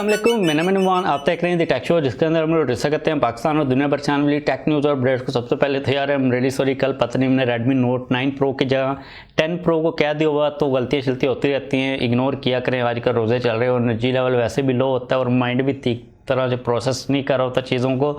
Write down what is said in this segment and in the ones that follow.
अस्सलाम मेरा नुमान आप देख रहे हैं TechHoz, जिसके अंदर हम लोग डिस्कस करते हैं पाकिस्तान और दुनिया भर छाने वाली टेक न्यूज़ और अपडेट्स को। सबसे पहले तैयार है हम रेडी सॉरी कल पता नहीं हमने Redmi Note 9 Pro की जगह 10 Pro को क्या दिया हुआ, तो गलतियाँ शलती होती रहती हैं, इग्नोर किया करें। आजकल रोज़े चल रहे हैं और एनर्जी लेवल वैसे भी लो होता है और माइंड भी ठीक तरह से प्रोसेस नहीं कर रहा होता चीज़ों को,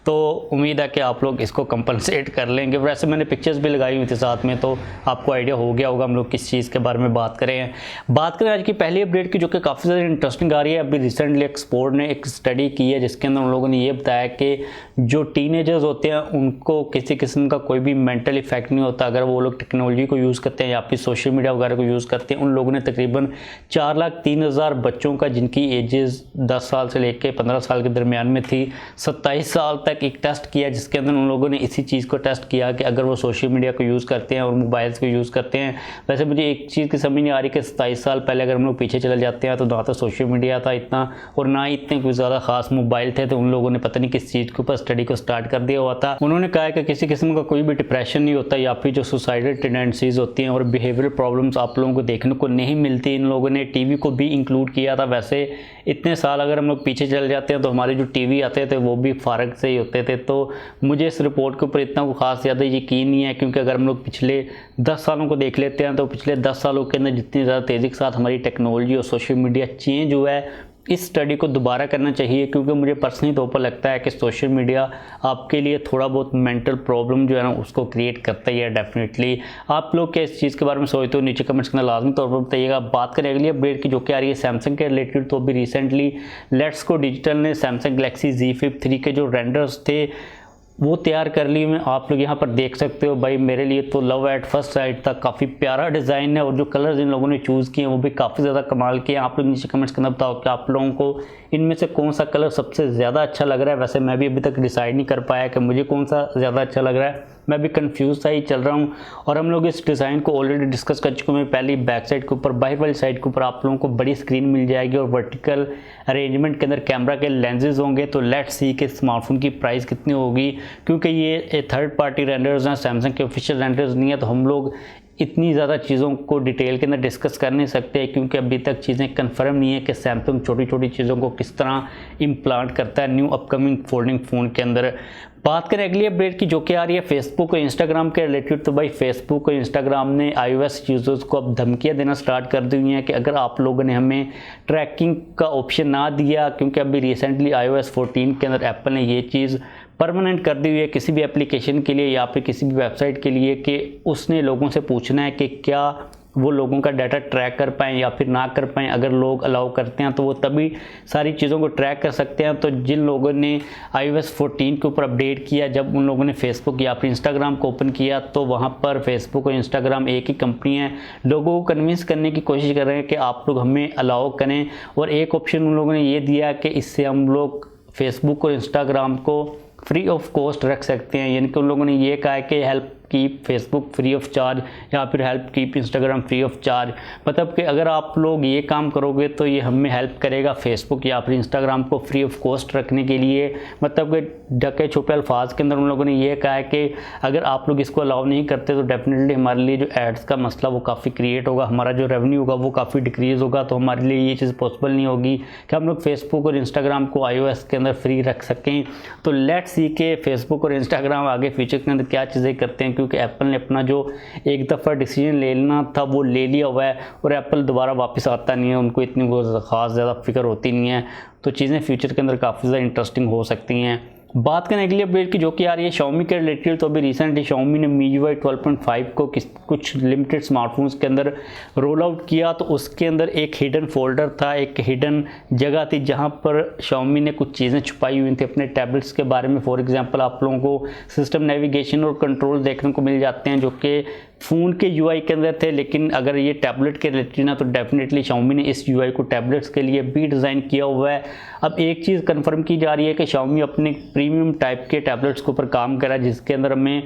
तो उम्मीद है कि आप लोग इसको कंपनसेट कर लेंगे। वैसे मैंने पिक्चर्स भी लगाई हुई थी साथ में, तो आपको आइडिया हो गया होगा हम लोग किस चीज़ के बारे में बात करें आज की पहली अपडेट की, जो कि काफ़ी ज़्यादा इंटरेस्टिंग आ रही है। अभी रिसेंटली एक्सपोर्ट ने एक स्टडी की है जिसके अंदर उन लोगों ने ये बताया कि जो टीनेजर्स होते हैं उनको किसी किस्म का कोई भी मेंटल इफेक्ट नहीं होता अगर वो लोग टेक्नोलॉजी को यूज़ करते हैं या फिर सोशल मीडिया वगैरह को यूज़ करते हैं। उन लोगों ने तकरीबन 4,03,000 बच्चों का, जिनकी एजेस 10 साल से लेकर 15 साल के दरमियान में थी, 27 साल तक एक टेस्ट किया, जिसके अंदर उन लोगों ने इसी चीज़ को टेस्ट किया कि अगर वो सोशल मीडिया को यूज़ करते हैं और मोबाइल्स को यूज़ करते हैं। वैसे मुझे एक चीज़ की समझ नहीं आ रही कि 27 साल पहले अगर हम लोग पीछे चले जाते हैं तो ना तो सोशल मीडिया था इतना और ना ही इतने कोई ज़्यादा खास मोबाइल थे, तो उन लोगों ने पता नहीं किस चीज़ के ऊपर स्टडी को स्टार्ट कर दिया हुआ था। उन्होंने कहा कि किसी किस्म का कोई भी डिप्रेशन नहीं होता या फिर जो सुसाइडल टेंडेंसीज होती हैं और बिहेवियरल प्रॉब्लम्स आप लोगों को देखने को नहीं मिलती। इन लोगों ने टीवी को भी इंक्लूड किया था। वैसे इतने साल अगर हम लोग पीछे चले जाते हैं तो हमारे जो टीवी आते थे वो भी फारग से ही होते थे, तो मुझे इस रिपोर्ट के ऊपर इतना खास ज़्यादा यकीन नहीं है, क्योंकि अगर हम लोग पिछले 10 सालों को देख लेते हैं तो पिछले 10 सालों के अंदर जितनी ज़्यादा तेज़ी के साथ हमारी टेक्नोलॉजी और सोशल मीडिया चेंज हुआ है, इस स्टडी को दोबारा करना चाहिए। क्योंकि मुझे पर्सनली तौर पर लगता है कि सोशल मीडिया आपके लिए थोड़ा बहुत मेंटल प्रॉब्लम जो है ना उसको क्रिएट करता ही है डेफिनेटली। आप लोग क्या इस चीज़ के बारे में सोचते हो, नीचे कमेंट्स के अंदर लाजमी तौर पर बताइएगा। बात करें अगली अपडेट की, जो कि आ रही है सैमसंग के रिलेटेड, तो अभी रिसेंटली लेट्स गो डिजिटल ने सैमसंग गैलेक्सी Z Flip 3 के जो रेंडर्स थे वो तैयार कर ली मैं, आप लोग यहाँ पर देख सकते हो। भाई मेरे लिए तो लव एट फर्स्ट साइट था, काफ़ी प्यारा डिज़ाइन है और जो कलर्स इन लोगों ने चूज़ किए हैं वो भी काफ़ी ज़्यादा कमाल के हैं। आप लोग नीचे कमेंट्स के अंदर बताओ कि आप लोगों को इनमें से कौन सा कलर सबसे ज़्यादा अच्छा लग रहा है। वैसे मैं भी अभी तक डिसाइड नहीं कर पाया कि मुझे कौन सा ज़्यादा अच्छा लग रहा है, मैं भी कंफ्यूज सा ही चल रहा हूँ। और हम लोग इस डिज़ाइन को ऑलरेडी डिस्कस कर चुके हैं पहले। बैक साइड के ऊपर, बाहर वाली साइड के ऊपर आप लोगों को बड़ी स्क्रीन मिल जाएगी और वर्टिकल अरेंजमेंट के अंदर कैमरा के लेंसेज होंगे। तो लेट्स सी कि स्मार्टफोन की प्राइस कितनी होगी, क्योंकि ये थर्ड पार्टी रेंडर्स हैं, सैमसंग के ऑफिशियल रेंडर्स नहीं है, तो हम लोग इतनी ज़्यादा चीज़ों को डिटेल के अंदर डिस्कस कर नहीं सकते, क्योंकि अभी तक चीज़ें कंफर्म नहीं है कि सैमसंग छोटी छोटी चीज़ों को किस तरह इम्प्लांट करता है न्यू अपकमिंग फोल्डिंग फ़ोन के अंदर। बात करें अगली अपडेट की, जो कि आ रही है फेसबुक और इंस्टाग्राम के रिलेटेड, तो भाई फेसबुक और इंस्टाग्राम ने iOS यूज़र्स को अब धमकियां देना स्टार्ट कर दी हुई हैं कि अगर आप लोगों ने हमें ट्रैकिंग का ऑप्शन ना दिया, क्योंकि अभी रिसेंटली iOS 14 के अंदर एप्पल ने ये चीज़ परमानेंट कर दी हुई है किसी भी एप्लीकेशन के लिए या फिर किसी भी वेबसाइट के लिए, कि उसने लोगों से पूछना है कि क्या वो लोगों का डाटा ट्रैक कर पाएँ या फिर ना कर पाएँ। अगर लोग अलाउ करते हैं तो वो तभी सारी चीज़ों को ट्रैक कर सकते हैं। तो जिन लोगों ने iOS 14 के ऊपर अपडेट किया, जब उन लोगों ने फेसबुक या फिर इंस्टाग्राम को ओपन किया, तो वहाँ पर फेसबुक और इंस्टाग्राम एक ही कंपनी है, लोगों को कन्विंस करने की कोशिश कर रहे हैं कि आप लोग हमें अलाउ करें। और एक ऑप्शन उन लोगों ने ये दिया कि इससे हम लोग फेसबुक और इंस्टाग्राम को फ्री ऑफ कॉस्ट रख सकते हैं। यानी कि उन लोगों ने ये कहा है कि help keep Facebook free of charge या फिर help keep Instagram free of charge. मतलब कि अगर आप लोग ये काम करोगे तो ये हमें हेल्प करेगा फेसबुक या फिर इंस्टाग्राम को फ्री ऑफ कॉस्ट रखने के लिए। मतलब कि ढके छुपे अल्फाज के अंदर उन लोगों ने ये कहा है कि अगर आप लोग इसको अलाउ नहीं करते तो डेफिनेटली हमारे लिए जो एड्स का मसला वो काफ़ी क्रिएट होगा, हमारा जो रेवेन्यू होगा वो काफ़ी डिक्रीज़ होगा। तो हमारे लिए ये चीज़ पॉसिबल नहीं होगी कि हम लोग फेसबुक और इंस्टाग्राम को iOS के अंदर फ्री रख सकें। तो लेट्स सी के फेसबुक और इंस्टाग्राम आगे फ्यूचर के अंदर क्या चीज़ें करते हैं, क्योंकि एप्पल ने अपना जो एक दफ़ा डिसीजन ले लेना था वो ले लिया हुआ है और एप्पल दोबारा वापस आता नहीं है, उनको इतनी ख़ास ज़्यादा फिक्र होती नहीं है। तो चीज़ें फ्यूचर के अंदर काफ़ी ज़्यादा इंटरेस्टिंग हो सकती हैं। बात करें अगली अपडेट की, जो कि आ रही है Xiaomi के रिलेटेड, तो अभी रिसेंटली Xiaomi ने MiUi 12.5 को कुछ लिमिटेड स्मार्टफोन्स के अंदर रोल आउट किया। तो उसके अंदर एक हिडन फोल्डर था, एक हिडन जगह थी जहां पर Xiaomi ने कुछ चीज़ें छुपाई हुई थी अपने टैबलेट्स के बारे में। फॉर एग्जांपल आप लोगों को सिस्टम नेविगेशन और कंट्रोल देखने को मिल जाते हैं जो कि फ़ोन के UI के अंदर थे, लेकिन अगर ये टैबलेट के रिलेटेड ना तो डेफिनेटली Xiaomi ने इस UI को टैबलेट्स के लिए भी डिज़ाइन किया हुआ है। अब एक चीज़ कंफर्म की जा रही है कि Xiaomi अपने प्रीमियम टाइप के टैबलेट्स के ऊपर काम कर रहा है, जिसके अंदर हमें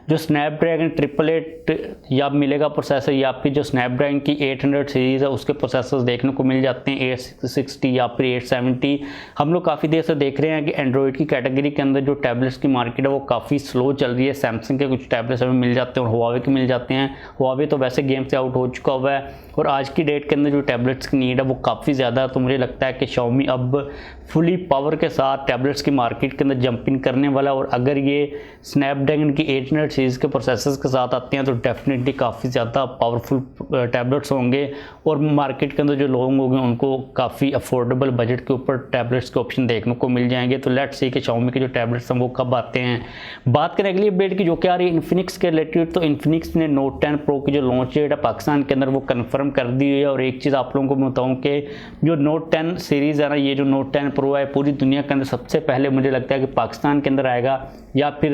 जो स्नैपड्रैगन 888 या मिलेगा प्रोसेसर, या फिर जो स्नैपड्रैगन की 800 सीरीज़ है उसके प्रोसेसर्स देखने को मिल जाते हैं 860 या फिर 870। हम लोग काफ़ी देर से देख रहे हैं कि एंड्रॉयड की कैटेगरी के अंदर जो टैबलेट्स की मार्केट है वो काफ़ी स्लो चल रही है। सैमसंग के कुछ टैबलेट्स हमें मिल जाते हैं और हुआवे के मिल जाते हैं। हुआवे तो वैसे गेम से आउट हो चुका हुआ है और आज की डेट के अंदर जो टैबलेट्स की नीड है वो काफ़ी ज़्यादा है। तो मुझे लगता है कि Xiaomi अब फुली पावर के साथ टैबलेट्स की मार्केट के अंदर जंपिंग करने वाला, और अगर ये स्नैपड्रैगन की 800 सीरीज़ के प्रोसेसर्स के साथ आते हैं तो डेफिनेटली काफ़ी ज़्यादा पावरफुल टैबलेट्स होंगे और मार्केट के अंदर जो लोग होंगे उनको काफ़ी अफोर्डेबल बजट के ऊपर टैबलेट्स के ऑप्शन देखने को मिल जाएंगे। तो लेट्स सी कि Xiaomi के जो टैबलेट्स हैं वो कब आते हैं। बात करें अगली अपडेट की जो कि आ रही है इन्फिनिक्स के रिलेटेड, तो इन्फिनिक्स ने नोट 10 प्रो की जो लॉन्च डेट है पाकिस्तान के अंदर वो कन्फर्म कर दी हुई है। और एक चीज़ आप लोगों को मैं बताऊँ कि जो नोट 10 सीरीज़ है ना, ये जो नोट 10 प्रो है पूरी दुनिया के अंदर सबसे पहले मुझे लगता है कि पाकिस्तान के अंदर आएगा या फिर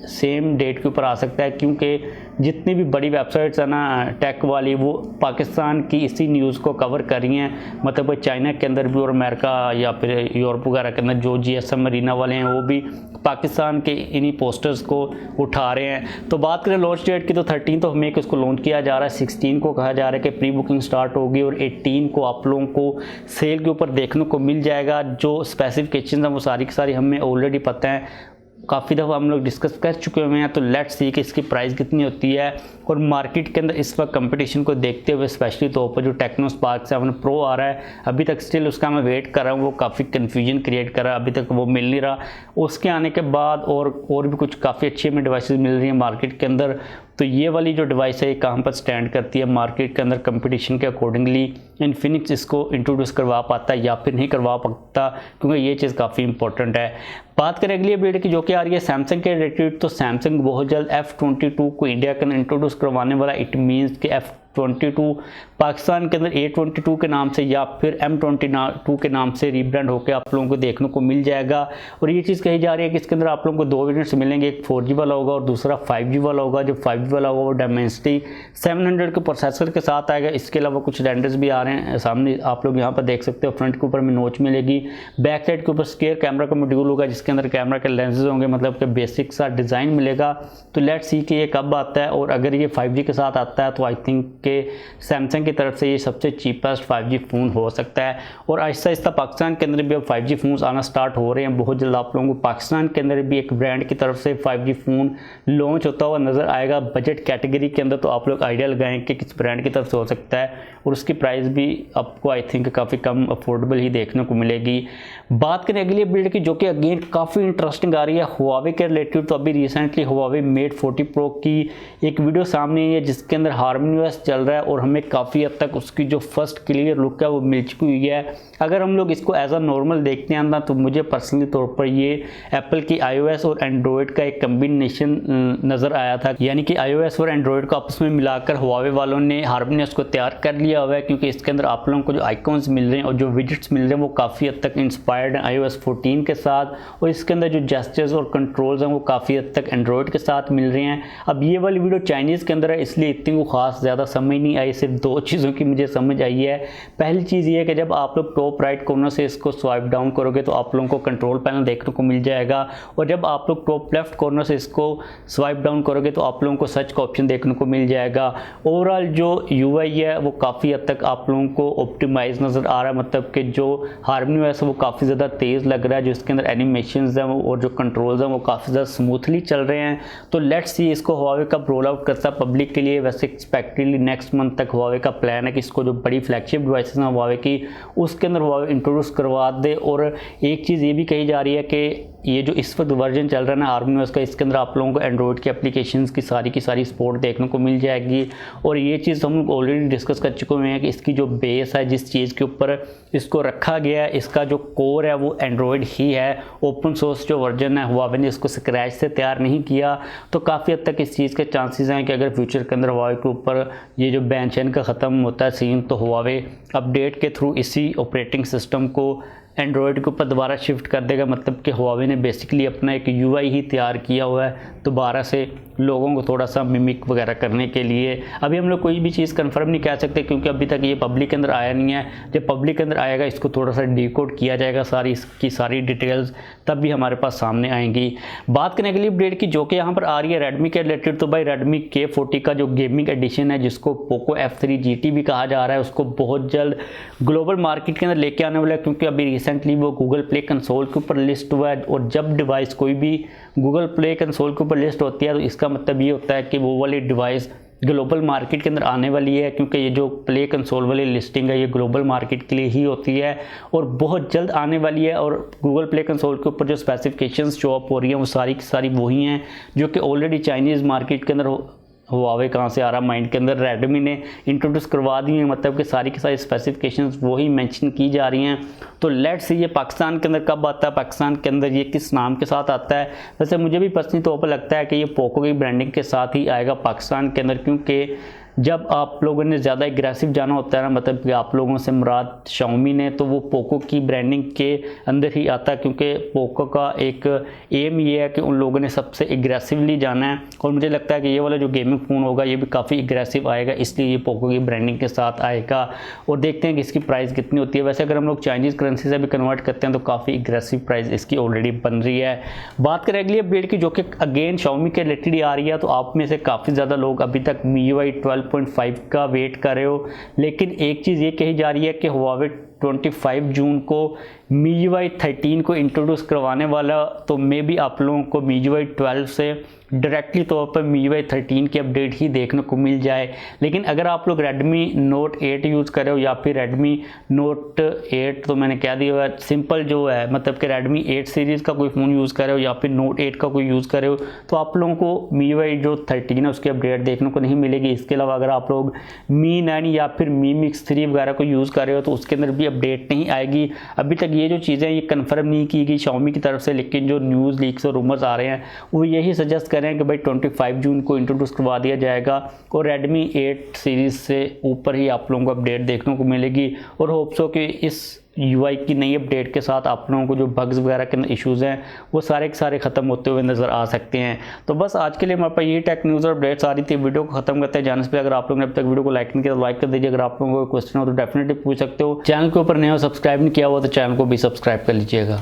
सेम डेट के ऊपर आ सकता है, क्योंकि जितनी भी बड़ी वेबसाइट्स है ना टेक वाली वो पाकिस्तान की इसी न्यूज़ को कवर कर रही हैं। मतलब चाइना के अंदर भी और अमेरिका या फिर यूरोप वगैरह के अंदर जो GSM मरीना वाले हैं वो भी पाकिस्तान के इन्हीं पोस्टर्स को उठा रहे हैं। तो बात करें लॉन्च डेट की तो 13 मई को इसको लॉन्च किया जा रहा है। 16 को कहा जा रहा है कि प्री बुकिंग स्टार्ट होगी और 18 को आप लोगों को सेल के ऊपर देखने को मिल जाएगा। जो स्पेसिफिकेशन हैं वो सारी की सारी हमें ऑलरेडी पता है, काफ़ी दफ़ा हम लोग डिस्कस कर चुके हुए हैं। तो लेट्स सी कि इसकी प्राइस कितनी होती है। और मार्केट के अंदर इस वक्त कंपटीशन को देखते हुए स्पेशली तौर पर जो टेक्नो स्पार्क 7 प्रो आ रहा है अभी तक स्टिल उसका मैं वेट कर रहा हूँ, वो काफ़ी कन्फ्यूजन क्रिएट कर रहा है, अभी तक वो मिल नहीं रहा। उसके आने के बाद और भी कुछ काफ़ी अच्छी हमें डिवाइसेस मिल रही हैं मार्केट के अंदर। तो ये वाली जो डिवाइस है ये कहाँ पर स्टैंड करती है मार्केट के अंदर कंपटीशन के अकॉर्डिंगली, इन्फिनिक्स इसको इंट्रोड्यूस करवा पाता है या फिर नहीं करवा पाता, क्योंकि ये चीज़ काफ़ी इंपॉर्टेंट है। बात करें अगली अपडेट की जो कि आ रही है सैमसंग के रिलेटेड, तो सैमसंग बहुत जल्द F22 को इंडिया के अंदर इंट्रोड्यूस करवाने वाला। इट मीन्स कि F22 पाकिस्तान के अंदर A22 के नाम से या फिर M22 के नाम से रीब्रांड होकर आप लोगों को देखने को मिल जाएगा। और ये चीज़ कही जा रही है कि इसके अंदर आप लोगों को 2 वेरिएंट्स मिलेंगे, एक 4G वाला होगा और दूसरा 5G वाला होगा। जो 5G वाला होगा वो Dimensity 700 के प्रोसेसर के साथ आएगा। इसके अलावा कुछ रेंडर्स भी आ रहे हैं सामने, आप लोग यहाँ पर देख सकते हो। फ्रंट के ऊपर में नोच मिलेगी, बैक साइड के ऊपर स्क्वायर कैमरा का मॉड्यूल होगा जिसके अंदर कैमरा के लेंसेज होंगे, मतलब कि बेसिक सा डिज़ाइन मिलेगा। तो लेट्स सी कि ये कब आता है, और अगर ये 5G के साथ आता है तो आई थिंक के सैमसंग की तरफ से ये सबसे चीपेस्ट 5G फ़ोन हो सकता है। और आहिस्ता आहिस्ता पाकिस्तान के अंदर भी अब 5G फ़ोन्स आना स्टार्ट हो रहे हैं। बहुत जल्द आप लोगों को पाकिस्तान के अंदर भी एक ब्रांड की तरफ से 5G फ़ोन लॉन्च होता हुआ नज़र आएगा बजट कैटेगरी के अंदर। तो आप लोग आइडिया लगाएं कि किस ब्रांड की तरफ से हो सकता है, और उसकी प्राइस भी आपको आई थिंक काफ़ी कम अफोर्डेबल ही देखने को मिलेगी। बात करें अगली बिल्ड की जो कि अगेन काफ़ी इंटरेस्टिंग आ रही है हुआवे के रिलेटेड, तो अभी रिसेंटली हुआवे मेट 40 प्रो की एक वीडियो सामने आई है जिसके अंदर HarmonyOS चल रहा है और हमें काफ़ी हद तक उसकी जो फर्स्ट क्लियर लुक है वो मिल चुकी हुई है। अगर हम लोग इसको एज अ नॉर्मल देखते हैं ना तो मुझे पर्सनली तौर पर ये एप्पल की iOS और एंड्रॉयड का एक कम्बिनेशन नज़र आया था, यानी कि iOS और एंड्रॉयड को आपस में मिलाकर हुआवे वालों ने HarmonyOS को तैयार कर लिया हुआ है, क्योंकि इसके अंदर आप लोगों को जो आइकॉन्स मिल रहे हैं और जो विजेट्स मिल रहे हैं वो काफ़ी हद तक इंस्पायर्ड है iOS 14 के साथ, और इसके अंदर जो जेस्चर्स और कंट्रोल्स हैं वो काफ़ी हद तक एंड्रॉयड के साथ मिल रहे हैं। अब ये वाली वीडियो चाइनीज़ के अंदर है इसलिए इतनी वो खास ज़्यादा समझ नहीं आई, सिर्फ 2 चीज़ों की मुझे समझ आई है। पहली चीज़ ये है कि जब आप लोग टॉप राइट कॉर्नर से इसको स्वाइप डाउन करोगे तो आप लोगों को कंट्रोल पैनल देखने को मिल जाएगा, और जब आप लोग टॉप लेफ्ट कॉर्नर से इसको स्वाइप डाउन करोगे तो आप लोगों को सर्च का ऑप्शन देखने को मिल जाएगा। ओवरऑल जो UI है वो काफ़ी हद तक आप लोगों को ऑप्टिमाइज नज़र आ रहा है, मतलब कि जो HarmonyOS है वो काफ़ी ज़्यादा तेज़ लग रहा है, जो इसके अंदर एनिमेशंस हैं और जो कंट्रोल्स हैं वो काफ़ी ज़्यादा स्मूथली चल रहे हैं। तो लेट्स सी इसको हुआवे कब रोल आउट करता है पब्लिक के लिए। वैसे एक्सपेक्टेडली नेक्स्ट मंथ तक हुआवे का प्लान है कि इसको जो बड़ी फ्लैगशिप डिवाइसेस हैं हुआवे की उसके अंदर हुआवे इंट्रोड्यूस करवा दे। और एक चीज़ ये भी कही जा रही है कि ये जो इस वक्त वर्जन चल रहा है ना HarmonyOS का, इसके अंदर आप लोगों को एंड्रॉयड की एप्लीकेशंस की सारी सपोर्ट देखने को मिल जाएगी। और ये चीज़ हम लोग ऑलरेडी डिस्कस कर चुके हुए हैं कि इसकी जो बेस है, जिस चीज़ के ऊपर इसको रखा गया है, इसका जो कोर है वो एंड्रॉयड ही है। ओपन सोर्स जो वर्जन है हुआवे ने इसको स्क्रैच से तैयार नहीं किया, तो काफ़ी हद तक इस चीज़ के चांसेस हैं कि अगर फ्यूचर के अंदर हुआवे के ऊपर ये जो बैन चैन का ख़त्म होता है सीन, तो हुआवे अपडेट के थ्रू इसी ऑपरेटिंग सिस्टम को एंड्रॉयड के ऊपर दोबारा शिफ्ट कर देगा। मतलब कि हुआवे ने बेसिकली अपना एक UI ही तैयार किया हुआ है दोबारा से लोगों को थोड़ा सा मिमिक वगैरह करने के लिए। अभी हम लोग कोई भी चीज़ कंफर्म नहीं कह सकते क्योंकि अभी तक ये पब्लिक के अंदर आया नहीं है। जब पब्लिक के अंदर आएगा इसको थोड़ा सा डिकोड किया जाएगा, सारी इसकी सारी डिटेल्स तब भी हमारे पास सामने आएंगी। बात करने के लिए अपडेट की जो कि यहाँ पर आ रही है रेडमी के रिलेटेड, तो भाई रेडमी K40 का जो गेमिंग एडिशन है जिसको पोको F3 GT भी कहा जा रहा है, उसको बहुत जल्द ग्लोबल मार्केट के अंदर लेके आने वाला है क्योंकि अभी रिसेंटली वो गूगल प्ले कंसोल के ऊपर लिस्ट हुआ है। और जब डिवाइस कोई भी गूगल प्ले कंसोल के ऊपर लिस्ट होती है तो इसका मतलब ये होता है कि वो वाली डिवाइस ग्लोबल मार्केट के अंदर आने वाली है, क्योंकि ये जो प्ले कंसोल वाली लिस्टिंग है ये ग्लोबल मार्केट के लिए ही होती है और बहुत जल्द आने वाली है। और गूगल प्ले कंसोल के ऊपर जो स्पेसिफिकेशंस शो अप हो रही हैं वो सारी की सारी वही हैं जो कि ऑलरेडी चाइनीज़ मार्केट के अंदर हुआवे कहाँ से आ रहा माइंड के अंदर रेडमी ने इंट्रोड्यूस करवा दी है, मतलब कि सारी की सारी स्पेसिफिकेशंस वही मेंशन की जा रही हैं। तो लेट्स सी ये पाकिस्तान के अंदर कब आता है, पाकिस्तान के अंदर ये किस नाम के साथ आता है। वैसे मुझे भी पर्सनली तौर पर लगता है कि ये पोको की ब्रांडिंग के साथ ही आएगा पाकिस्तान के अंदर, क्योंकि जब आप लोगों ने ज़्यादा एग्रेसिव जाना होता है ना, मतलब कि आप लोगों से मुराद शाओमी ने, तो वो पोको की ब्रांडिंग के अंदर ही आता है क्योंकि पोको का एक एम ये है कि उन लोगों ने सबसे एग्रेसिवली जाना है। और मुझे लगता है कि ये वाला जो गेमिंग फ़ोन होगा ये भी काफ़ी एग्रेसिव आएगा, इसलिए ये पोको की ब्रांडिंग के साथ आएगा। और देखते हैं कि इसकी प्राइस कितनी होती है। वैसे अगर हम लोग चाइनीज़ करेंसी से भी कन्वर्ट करते हैं तो काफ़ी एग्रेसिव प्राइस इसकी ऑलरेडी बन रही है। बात करें अगली अपडेट की जो कि अगेन शाओमी के रिलेटेड आ रही है, तो आप में से काफ़ी ज़्यादा लोग अभी तक MiUi 12.5 का वेट कर रहे हो, लेकिन एक चीज़ ये कही जा रही है कि Huawei 25 जून को MiUi 13 को इंट्रोड्यूस करवाने वाला, तो मे भी आप लोगों को MiUi 12 से डायरेक्टली तौर पर MiUi 13 की अपडेट ही देखने को मिल जाए। लेकिन अगर आप लोग Redmi Note 8 यूज़ कर रहे हो या फिर Redmi Note 8 तो मैंने कह दिया है सिंपल जो है, मतलब कि Redmi 8 सीरीज़ का कोई फ़ोन यूज़ कर रहे हो या फिर Note 8 का कोई यूज़ कर रहे हो, तो आप लोगों को MiUi जो 13 है उसकी अपडेट देखने को नहीं मिलेगी। इसके अलावा अगर आप लोग Mi 9 या फिर Mi Mix 3 वगैरह को यूज़ कर रहे हो तो उसके अंदर भी अपडेट नहीं आएगी। अभी तक ये जो चीज़ें ये कंफर्म नहीं की गई Xiaomi की तरफ से, लेकिन जो न्यूज़ लीक्स और रूमर्स आ रहे हैं वो यही सजेस्ट कर रहे हैं कि भाई 25 जून को इंट्रोड्यूस करवा दिया जाएगा और Redmi 8 सीरीज़ से ऊपर ही आप लोगों को अपडेट देखने को मिलेगी। और होप्स हो कि इस UI की नई अपडेट के साथ आप लोगों को जो बग्स वगैरह के इश्यूज़ हैं वो सारे के सारे ख़त्म होते हुए नज़र आ सकते हैं। तो बस आज के लिए हमारे पास ये टेक न्यूज़ और अपडेट्स आ रही थी। वीडियो को खत्म करते हैं जाने से पहले अगर आप लोगों ने अब तक वीडियो को लाइक नहीं किया तो लाइक कर दीजिए। अगर आप लोगों को क्वेश्चन हो तो डेफिनेटली पूछ सकते हो। चैनल के ऊपर नए हो सब्सक्राइब नहीं किया हुआ तो चैनल को भी सब्सक्राइब कर लीजिएगा।